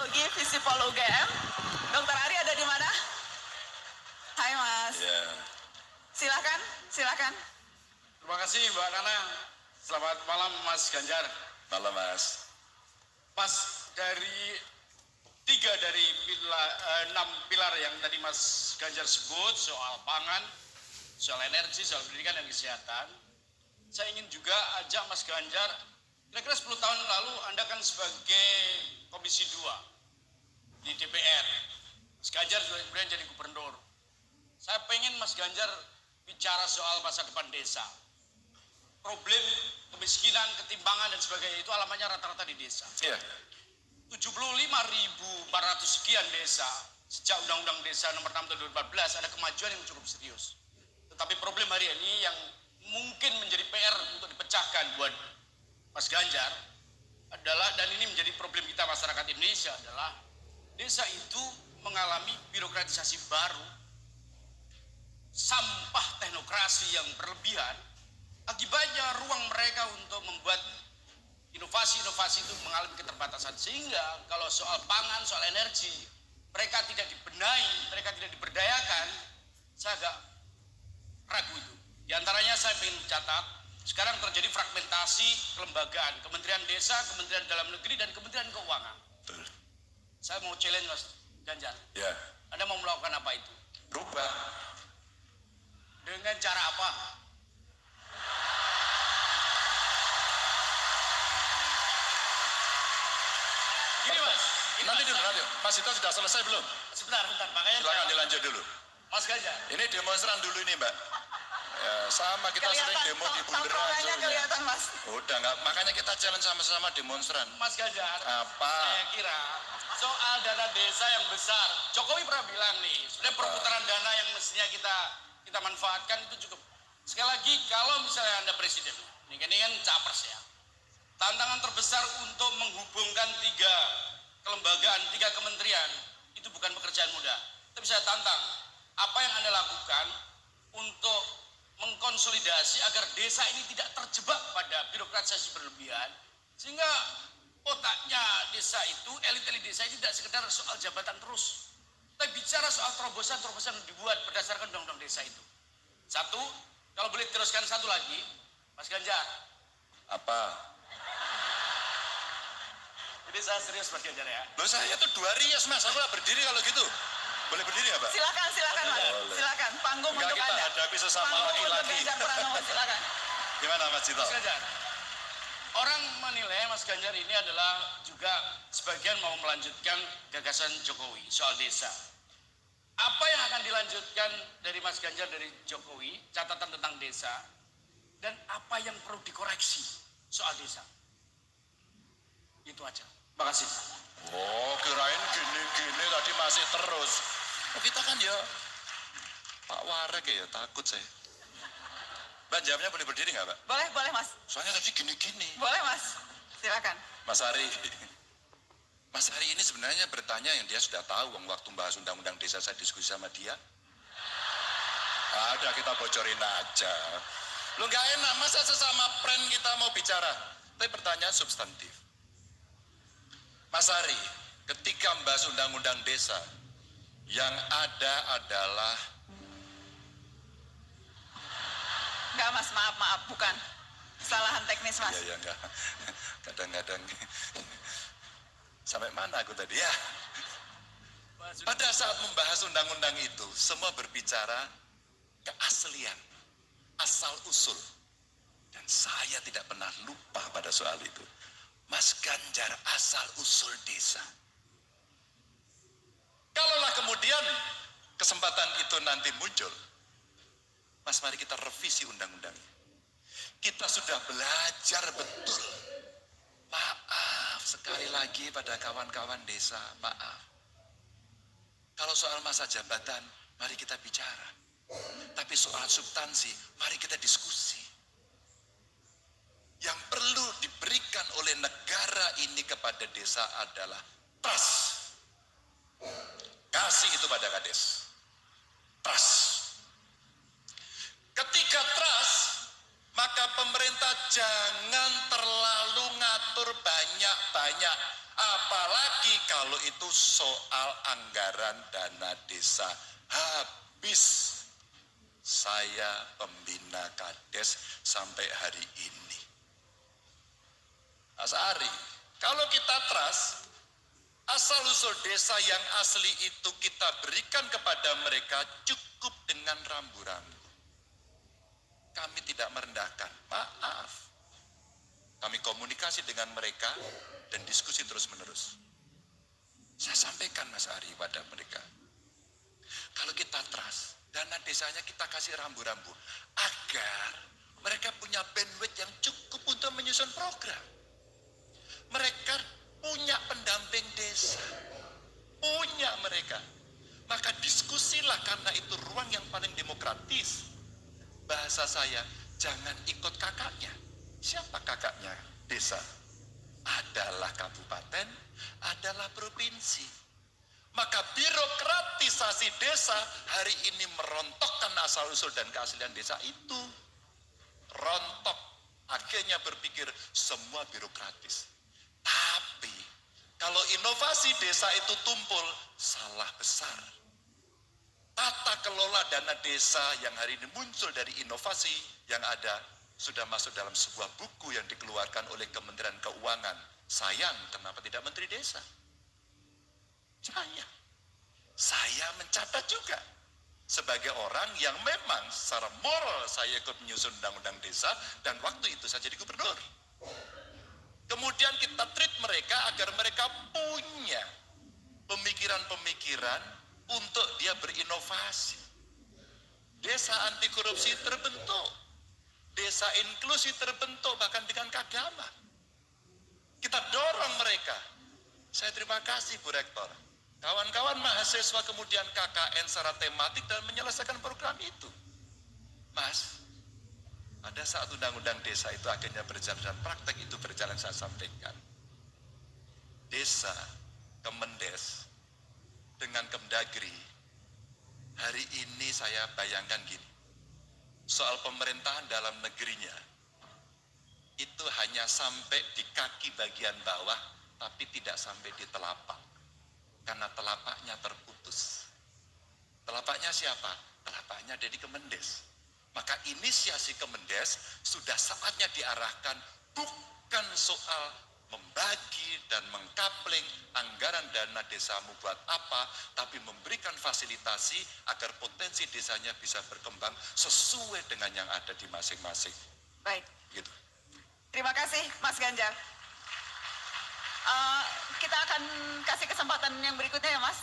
Psikologi Visipol UGM. Dokter Ari ada di mana? Hai Mas. Ya. Silakan, silakan. Terima kasih Mbak Nana. Selamat malam Mas Ganjar. Malam Mas. Mas, dari 3 dari 6 pilar yang tadi Mas Ganjar sebut, soal pangan, soal energi, soal pendidikan dan kesehatan, saya ingin juga ajak Mas Ganjar, kira-kira 10 tahun lalu Anda kan sebagai Komisi 2 di DPR. Mas Ganjar juga kemudian jadi gubernur. Saya pengen Mas Ganjar bicara soal masa depan desa. Problem kemiskinan, ketimpangan dan sebagainya itu alamatnya rata-rata di desa. Iya. 75.400 sekian desa sejak Undang-Undang Desa Nomor 6 Tahun 2014 ada kemajuan yang cukup serius. Tetapi problem hari ini yang mungkin menjadi PR untuk dipecahkan buat Mas Ganjar adalah, dan ini menjadi problem kita masyarakat Indonesia, adalah desa itu mengalami birokratisasi baru, sampah teknokrasi yang berlebihan. Akibatnya ruang mereka untuk membuat inovasi-inovasi itu mengalami keterbatasan, sehingga kalau soal pangan, soal energi mereka tidak dibenahi, mereka tidak diberdayakan. Saya agak ragu itu. Di antaranya saya ingin catat, sekarang terjadi fragmentasi kelembagaan, Kementerian Desa, Kementerian Dalam Negeri, dan Kementerian Keuangan. Betul. Saya mau challenge Mas Ganjar. Ya. Anda mau melakukan apa itu? Berubah. Dengan cara apa? Gini Mas. Nanti dulu, nanti. Mas itu sudah selesai belum? Sebentar, makanya Silakan dilanjut dulu. Mas Ganjar. Ini demonstran dulu ini Mbak. Ya, sama kita sering demo di Bundaran. Tongkrongannya kelihatan Mas. Udah nggak, makanya kita challenge sama-sama demonstran. Mas Ganjar, Apa? saya kira soal dana desa yang besar, Jokowi pernah bilang nih, sebenarnya perputaran dana yang mestinya kita manfaatkan itu cukup. Sekali lagi, kalau misalnya Anda presiden, ini kan capres ya, tantangan terbesar untuk menghubungkan 3 kelembagaan, 3 kementerian, itu bukan pekerjaan mudah. Tapi saya tantang, apa yang Anda lakukan untuk mengkonsolidasi agar desa ini tidak terjebak pada birokratisasi berlebihan, sehingga otaknya desa itu, elit-elit desa ini tidak sekedar soal jabatan terus, tapi bicara soal terobosan-terobosan yang dibuat berdasarkan undang-undang desa itu. Satu, kalau boleh teruskan satu lagi, Mas Ganjar. Apa? Jadi saya serius Mas Ganjar ya. Loh saya tuh 2 rias Mas, aku nggak berdiri kalau gitu. Boleh berdiri ya Pak? Silakan, silakan Mas. Boleh. Silakan, panggung Enggak, untuk kita Anda. hadapi sesama Panggung untuk laki-laki. Ganjar Pranowo, silakan. Gimana Mas Cito? Mas Ganjar, orang menilai Mas Ganjar ini adalah juga sebagian mau melanjutkan gagasan Jokowi soal desa. Apa yang akan dilanjutkan dari Mas Ganjar dari Jokowi, catatan tentang desa, dan apa yang perlu dikoreksi soal desa? Itu aja. Makasih. Oh, kirain gini-gini tadi masih terus. Oh, kita kan ya Pak Warek ya, takut saya. Mbak jawabnya boleh berdiri nggak Pak? Boleh, boleh Mas. Soalnya tadi gini-gini. Boleh Mas. Silakan. Mas Ari. Mas Ari ini sebenarnya bertanya yang dia sudah tahu waktu bahas undang-undang desa saya diskusi sama dia. Ada kita bocorin aja. Lu nggak enak masa sesama friend kita mau bicara. Tapi pertanyaan substantif. Mas Ari, ketika membahas undang-undang desa, yang ada adalah Enggak Mas, maaf, bukan. Kesalahan teknis Mas. ya enggak. Kadang-kadang sampai mana aku tadi ya? Pada saat membahas undang-undang itu, semua berbicara keaslian, asal usul. Dan saya tidak pernah lupa pada soal itu. Mas Ganjar asal usul desa. Kalaulah kemudian kesempatan itu nanti muncul, Mas mari kita revisi undang-undang. Kita sudah belajar betul. Maaf sekali lagi pada kawan-kawan desa, maaf. Kalau soal masa jabatan, mari kita bicara. Tapi soal substansi, mari kita diskusi. Yang perlu diberikan oleh negara ini kepada desa adalah trust. Kasih itu pada kades. Trust. Ketika trust, maka pemerintah jangan terlalu ngatur banyak-banyak. Apalagi kalau itu soal anggaran dana desa habis. Saya pembina Kades sampai hari ini. Mas Ari, kalau kita trust, asal-usul desa yang asli itu kita berikan kepada mereka cukup dengan rambu-rambu. Kami tidak merendahkan, maaf. Kami komunikasi dengan mereka dan diskusi terus-menerus. Saya sampaikan Mas Ari pada mereka. Kalau kita trust, dana desanya kita kasih rambu-rambu agar mereka punya bandwidth yang cukup untuk menyusun program. Mereka punya pendamping desa, punya mereka. Maka diskusilah karena itu ruang yang paling demokratis. Bahasa saya, jangan ikut kakaknya. Siapa kakaknya desa? Adalah kabupaten, adalah provinsi. Maka birokratisasi desa hari ini merontokkan asal-usul dan keaslian desa itu. Rontok. Akhirnya berpikir semua birokratis. Tapi kalau inovasi desa itu tumpul, salah besar. Tata kelola dana desa yang hari ini muncul dari inovasi yang ada sudah masuk dalam sebuah buku yang dikeluarkan oleh Kementerian Keuangan. Sayang, kenapa tidak Menteri Desa? Saya mencatat juga sebagai orang yang memang secara moral saya ikut menyusun undang-undang desa dan waktu itu saya jadi gubernur. Kemudian kita treat mereka agar mereka punya pemikiran-pemikiran untuk dia berinovasi. Desa anti korupsi terbentuk, desa inklusi terbentuk bahkan dengan keagama. Kita dorong mereka. Saya terima kasih Bu Rektor. Kawan-kawan mahasiswa kemudian KKN secara tematik dan menyelesaikan program itu. Mas, pada saat undang-undang desa itu akhirnya berjalan dan praktek itu berjalan saya sampaikan. Desa, Kemendes, dengan Kemdagri, hari ini saya bayangkan gini, soal pemerintahan dalam negerinya, itu hanya sampai di kaki bagian bawah, tapi tidak sampai di telapak. Karena telapaknya terputus. Telapaknya siapa? Telapaknya dari Kemendes. Maka inisiasi Kemendes sudah saatnya diarahkan bukan soal membagi dan mengkapling anggaran dana desamu buat apa, tapi memberikan fasilitasi agar potensi desanya bisa berkembang sesuai dengan yang ada di masing-masing. Baik. Gitu. Terima kasih Mas Ganjar. Kita akan kasih kesempatan yang berikutnya ya Mas.